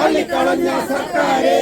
തള്ളിക്കളഞ്ഞ സർക്കാരെ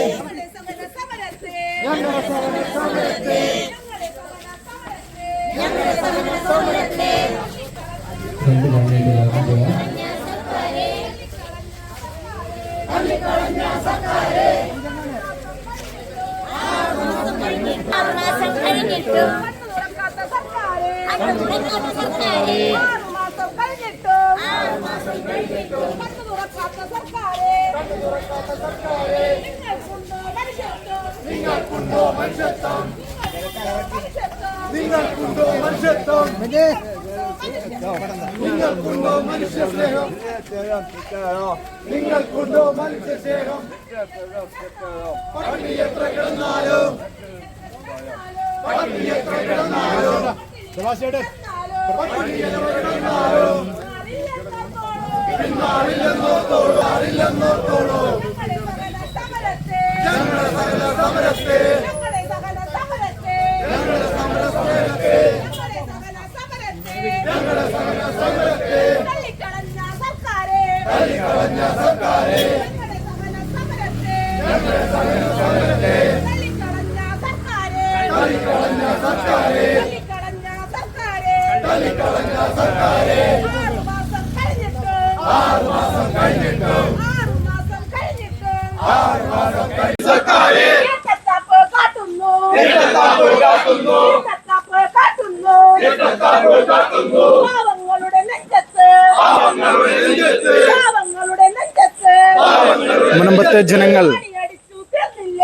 മുനമ്പത്തെ ജനങ്ങൾ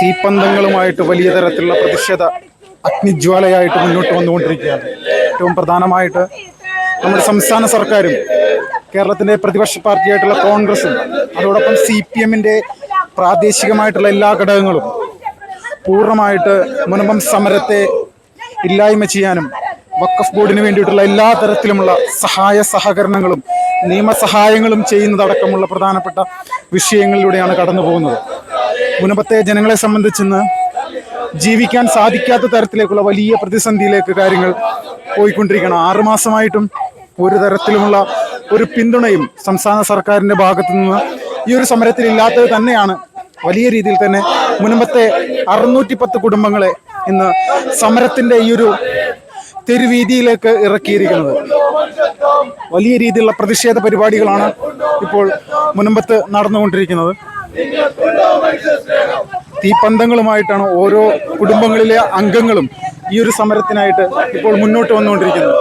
തീപ്പന്തങ്ങളുമായിട്ട് വലിയ തരത്തിലുള്ള പ്രതിഷേധ അഗ്നിജ്വാലയായിട്ട് മുന്നോട്ട് വന്നുകൊണ്ടിരിക്കുകയാണ്. ഏറ്റവും പ്രധാനമായിട്ട് നമ്മുടെ സംസ്ഥാന സർക്കാരും കേരളത്തിൻ്റെ പ്രതിപക്ഷ പാർട്ടിയായിട്ടുള്ള കോൺഗ്രസും അതോടൊപ്പം CPM-ന്റെ പ്രാദേശികമായിട്ടുള്ള എല്ലാ ഘടകങ്ങളും പൂർണ്ണമായിട്ട് മുനമ്പം സമരത്തെ ഇല്ലായ്മ ചെയ്യാനും വഖഫ് ബോർഡിന് വേണ്ടിയിട്ടുള്ള എല്ലാ തരത്തിലുമുള്ള സഹകരണങ്ങളും നിയമസഹായങ്ങളും ചെയ്യുന്നതടക്കമുള്ള പ്രധാനപ്പെട്ട വിഷയങ്ങളിലൂടെയാണ് കടന്നു പോകുന്നത്. മുനമ്പത്തെ ജനങ്ങളെ സംബന്ധിച്ചിന്ന് ജീവിക്കാൻ സാധിക്കാത്ത തരത്തിലേക്കുള്ള വലിയ പ്രതിസന്ധിയിലേക്ക് കാര്യങ്ങൾ പോയിക്കൊണ്ടിരിക്കണം. 6 മാസമായിട്ടും ഒരു തരത്തിലുമുള്ള ഒരു പിന്തുണയും സംസ്ഥാന സർക്കാരിൻ്റെ ഭാഗത്തു നിന്ന് ഈ ഒരു സമരത്തിൽ ഇല്ലാത്തത് തന്നെയാണ് വലിയ രീതിയിൽ തന്നെ മുനമ്പത്തെ 610 കുടുംബങ്ങളെ ഇന്ന് സമരത്തിൻ്റെ ഈ ഒരു തെരുവീതിയിലേക്ക് ഇറക്കിയിരിക്കുന്നത്. വലിയ രീതിയിലുള്ള പ്രതിഷേധ പരിപാടികളാണ് ഇപ്പോൾ മുനമ്പത്ത് നടന്നുകൊണ്ടിരിക്കുന്നത്. തീപ്പന്തങ്ങളുമായിട്ടാണ് ഓരോ കുടുംബങ്ങളിലെ അംഗങ്ങളും ഈ ഒരു സമരത്തിനായിട്ട് ഇപ്പോൾ മുന്നോട്ട് വന്നുകൊണ്ടിരിക്കുന്നത്.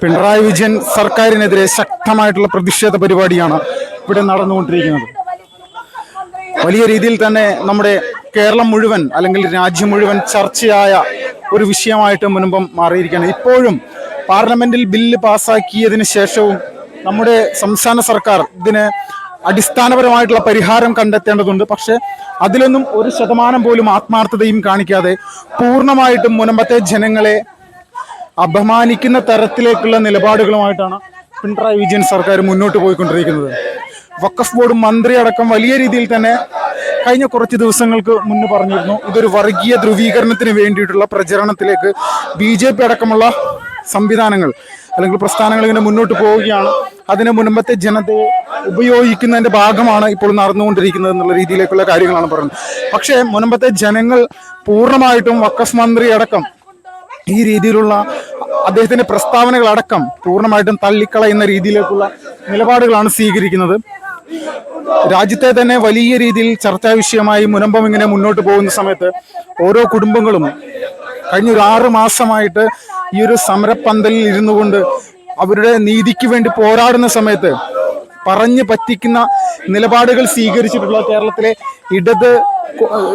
പിണറായി വിജയൻ സർക്കാരിനെതിരെ ശക്തമായിട്ടുള്ള പ്രതിഷേധ പരിപാടിയാണ് ഇവിടെ നടന്നുകൊണ്ടിരിക്കുന്നത്. വലിയ രീതിയിൽ തന്നെ നമ്മുടെ കേരളം മുഴുവൻ അല്ലെങ്കിൽ രാജ്യം മുഴുവൻ ചർച്ചയായ ഒരു വിഷയമായിട്ട് മുൻപം മാറിയിരിക്കുകയാണ്. ഇപ്പോഴും പാർലമെന്റിൽ ബില്ല് പാസ്സാക്കിയതിന് ശേഷവും നമ്മുടെ സംസ്ഥാന സർക്കാർ ഇതിന് അടിസ്ഥാനപരമായിട്ടുള്ള പരിഹാരം കണ്ടെത്തേണ്ടതുണ്ട്. പക്ഷെ അതിലൊന്നും 1% പോലും ആത്മാർത്ഥതയും കാണിക്കാതെ പൂർണ്ണമായിട്ടും മുനമ്പത്തെ ജനങ്ങളെ അപമാനിക്കുന്ന തരത്തിലേക്കുള്ള നിലപാടുകളുമായിട്ടാണ് പിണറായി വിജയൻ സർക്കാർ മുന്നോട്ട് പോയിക്കൊണ്ടിരിക്കുന്നത്. വഖഫ് ബോർഡ് മന്ത്രി അടക്കം വലിയ രീതിയിൽ തന്നെ കഴിഞ്ഞ കുറച്ച് ദിവസങ്ങൾക്ക് മുന്നേ പറഞ്ഞിരുന്നു, ഇതൊരു വർഗീയ ധ്രുവീകരണത്തിന് വേണ്ടിയിട്ടുള്ള പ്രചരണത്തിലേക്ക് BJP അടക്കമുള്ള സംവിധാനങ്ങൾ അല്ലെങ്കിൽ പ്രസ്ഥാനങ്ങൾ ഇങ്ങനെ മുന്നോട്ട് പോവുകയാണ്. അതിന് മുൻപത്തെ ജനതയെ ഉപയോഗിക്കുന്നതിൻ്റെ ഭാഗമാണ് ഇപ്പോൾ നടന്നുകൊണ്ടിരിക്കുന്നത് എന്നുള്ള രീതിയിലേക്കുള്ള കാര്യങ്ങളാണ് പറയുന്നത്. പക്ഷേ മുൻപത്തെ ജനങ്ങൾ പൂർണ്ണമായിട്ടും വഖഫ് മന്ത്രി അടക്കം ഈ രീതിയിലുള്ള അദ്ദേഹത്തിന്റെ പ്രസ്താവനകളടക്കം പൂർണ്ണമായിട്ടും തള്ളിക്കളയുന്ന രീതിയിലേക്കുള്ള നിലപാടുകളാണ് സ്വീകരിക്കുന്നത്. രാജ്യത്തെ തന്നെ വലിയ രീതിയിൽ ചർച്ചാ വിഷയമായി മുനമ്പം ഇങ്ങനെ മുന്നോട്ട് പോകുന്ന സമയത്ത് ഓരോ കുടുംബങ്ങളും കഴിഞ്ഞ ഒരു 6 മാസമായിട്ട് ഈ ഒരു സമരപ്പന്തലിൽ ഇരുന്നു കൊണ്ട് അവരുടെ നീതിക്ക് വേണ്ടി പോരാടുന്ന സമയത്ത് പറഞ്ഞു പറ്റിക്കുന്ന നിലപാടുകൾ സ്വീകരിച്ചിട്ടുള്ള കേരളത്തിലെ ഇടത്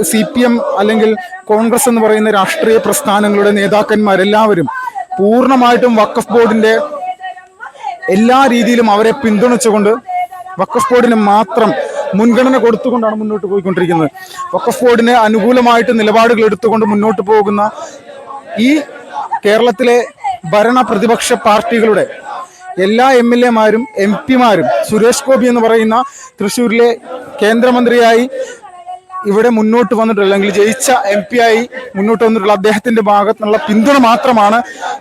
CPM അല്ലെങ്കിൽ കോൺഗ്രസ് എന്ന് പറയുന്ന രാഷ്ട്രീയ പ്രസ്ഥാനങ്ങളുടെ നേതാക്കന്മാരെല്ലാവരും പൂർണ്ണമായിട്ടും വഖഫ് ബോർഡിന്റെ എല്ലാ രീതിയിലും അവരെ പിന്തുണച്ചുകൊണ്ട് വഖഫ് ബോർഡിന് മാത്രം മുൻഗണന കൊടുത്തുകൊണ്ടാണ് മുന്നോട്ട് പോയിക്കൊണ്ടിരിക്കുന്നത്. വഖഫ് ബോർഡിന് അനുകൂലമായിട്ട് നിലപാടുകൾ എടുത്തുകൊണ്ട് മുന്നോട്ട് പോകുന്ന ഈ കേരളത്തിലെ ഭരണ പ്രതിപക്ഷ പാർട്ടികളുടെ എല്ലാ MLA മാരും MP മാരും സുരേഷ് ഗോപി എന്ന് പറയുന്ന തൃശ്ശൂരിലെ കേന്ദ്രമന്ത്രിയായി ഇവിടെ മുന്നോട്ട് വന്നിട്ടുള്ള അല്ലെങ്കിൽ ജയിച്ച MP ആയി മുന്നോട്ട് വന്നിട്ടുള്ള അദ്ദേഹത്തിന്റെ ഭാഗത്തുനിന്നുള്ള പിന്തുണ മാത്രമാണ്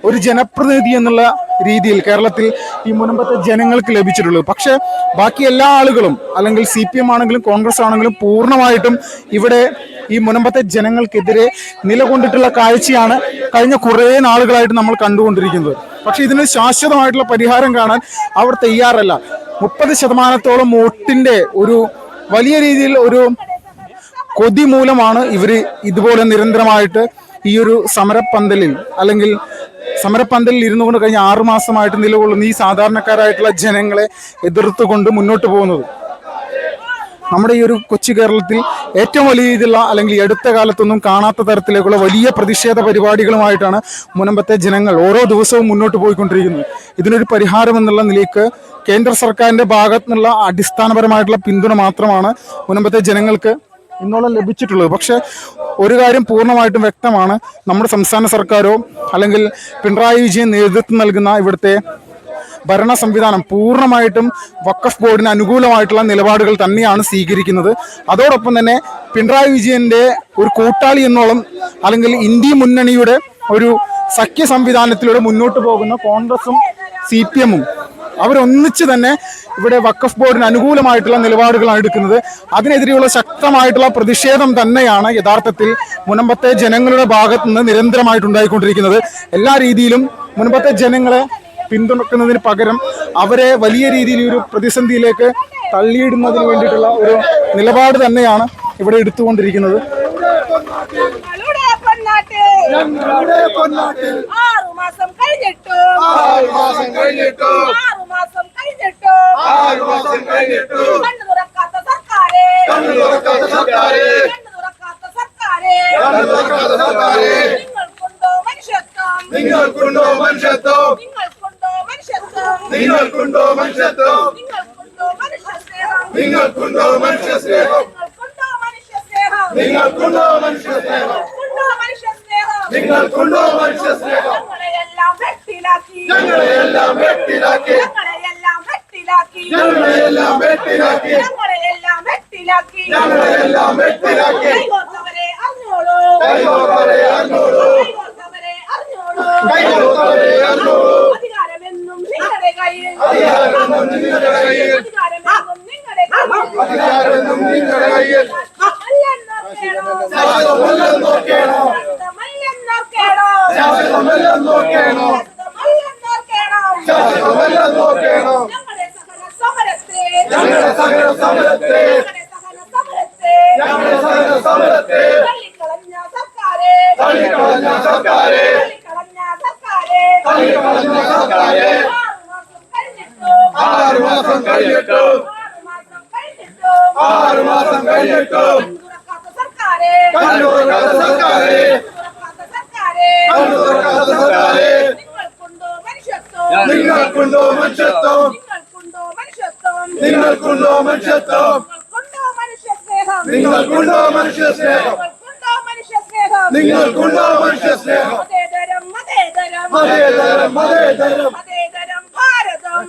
ഒരു ജനപ്രതിനിധി എന്നുള്ള രീതിയിൽ കേരളത്തിൽ ഈ മുനമ്പത്തെ ജനങ്ങൾക്ക് ലഭിച്ചിട്ടുള്ളത്. പക്ഷെ ബാക്കി എല്ലാ ആളുകളും അല്ലെങ്കിൽ CPM ആണെങ്കിലും കോൺഗ്രസ് ആണെങ്കിലും പൂർണ്ണമായിട്ടും ഇവിടെ ഈ മുനമ്പത്തെ ജനങ്ങൾക്കെതിരെ നിലകൊണ്ടിട്ടുള്ള കാഴ്ചയാണ് കഴിഞ്ഞ കുറേ നാളുകളായിട്ട് നമ്മൾ കണ്ടുകൊണ്ടിരിക്കുന്നത്. പക്ഷെ ഇതിന് ശാശ്വതമായിട്ടുള്ള പരിഹാരം കാണാൻ അവർ തയ്യാറല്ല. 30% വോട്ടിന്റെ ഒരു വലിയ രീതിയിൽ ഒരു കൊതി മൂലമാണ് ഇവര് ഇതുപോലെ നിരന്തരമായിട്ട് ഈ ഒരു സമരപ്പന്തലിൽ അല്ലെങ്കിൽ സമരപ്പന്തലിൽ ഇരുന്നു കൊണ്ട് കഴിഞ്ഞ 6 മാസമായിട്ട് നിലകൊള്ളുന്ന ഈ സാധാരണക്കാരായിട്ടുള്ള ജനങ്ങളെ എതിർത്തുകൊണ്ട് മുന്നോട്ട് പോകുന്നത്. നമ്മുടെ ഈ ഒരു കൊച്ചു കേരളത്തിൽ ഏറ്റവും വലിയ രീതിയിലുള്ള അല്ലെങ്കിൽ അടുത്ത കാലത്തൊന്നും കാണാത്ത തരത്തിലേക്കുള്ള വലിയ പ്രതിഷേധ പരിപാടികളുമായിട്ടാണ് മുനമ്പത്തെ ജനങ്ങൾ ഓരോ ദിവസവും മുന്നോട്ട് പോയിക്കൊണ്ടിരിക്കുന്നത്. ഇതിനൊരു പരിഹാരം എന്നുള്ള നിലയ്ക്ക് കേന്ദ്ര സർക്കാരിന്റെ ഭാഗത്തു നിന്നുള്ള അടിസ്ഥാനപരമായിട്ടുള്ള പിന്തുണ മാത്രമാണ് മുനമ്പത്തെ ജനങ്ങൾക്ക് ഇന്നോളം ലഭിച്ചിട്ടുള്ളത്. പക്ഷെ ഒരു കാര്യം പൂർണ്ണമായിട്ടും വ്യക്തമാണ്, നമ്മുടെ സംസ്ഥാന സർക്കാരോ അല്ലെങ്കിൽ പിണറായി വിജയൻ നേതൃത്വം നൽകുന്ന ഇവിടുത്തെ ഭരണ സംവിധാനം പൂർണ്ണമായിട്ടും വഖഫ് ബോർഡിന് അനുകൂലമായിട്ടുള്ള നിലപാടുകൾ തന്നെയാണ് സ്വീകരിക്കുന്നത്. അതോടൊപ്പം തന്നെ പിണറായി വിജയന്റെ ഒരു കൂട്ടാളി എന്നോളം അല്ലെങ്കിൽ ഇന്ത്യ മുന്നണിയുടെ ഒരു സഖ്യ സംവിധാനത്തിലൂടെ മുന്നോട്ട് പോകുന്ന കോൺഗ്രസും CPM-ഉം അവരൊന്നിച്ച് തന്നെ ഇവിടെ വഖഫ് ബോർഡിന് അനുകൂലമായിട്ടുള്ള നിലപാടുകളാണ് എടുക്കുന്നത്. അതിനെതിരെയുള്ള ശക്തമായിട്ടുള്ള പ്രതിഷേധം തന്നെയാണ് യഥാർത്ഥത്തിൽ മുനമ്പത്തെ ജനങ്ങളുടെ ഭാഗത്തു നിന്ന് നിരന്തരമായിട്ടുണ്ടായിക്കൊണ്ടിരിക്കുന്നത്. എല്ലാ രീതിയിലും മുനമ്പത്തെ ജനങ്ങളെ പിന്തുണക്കുന്നതിന് പകരം അവരെ വലിയ രീതിയിൽ ഒരു പ്രതിസന്ധിയിലേക്ക് തള്ളിയിടുന്നതിന് വേണ്ടിയിട്ടുള്ള ഒരു നിലപാട് തന്നെയാണ് ഇവിടെ എടുത്തുകൊണ്ടിരിക്കുന്നത്. ഞങ്ങളുടെ പൊന്നാട്ടിൽ 6 മാസം കഴിഞ്ഞിട്ടും കണ്ണു തുറക്കാത്ത സർക്കാരെ നിങ്ങൾക്കുണ്ടോ മനുഷ്യത്വം ഞങ്ങളെയെല്ലാം വെട്ടിലാക്കി കൈകോർത്തവരെ അറിഞ്ഞോളൂ അധികാരമെന്നും നിങ്ങളുടെ കയ്യിൽ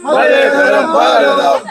മതേതരം ഭാരതം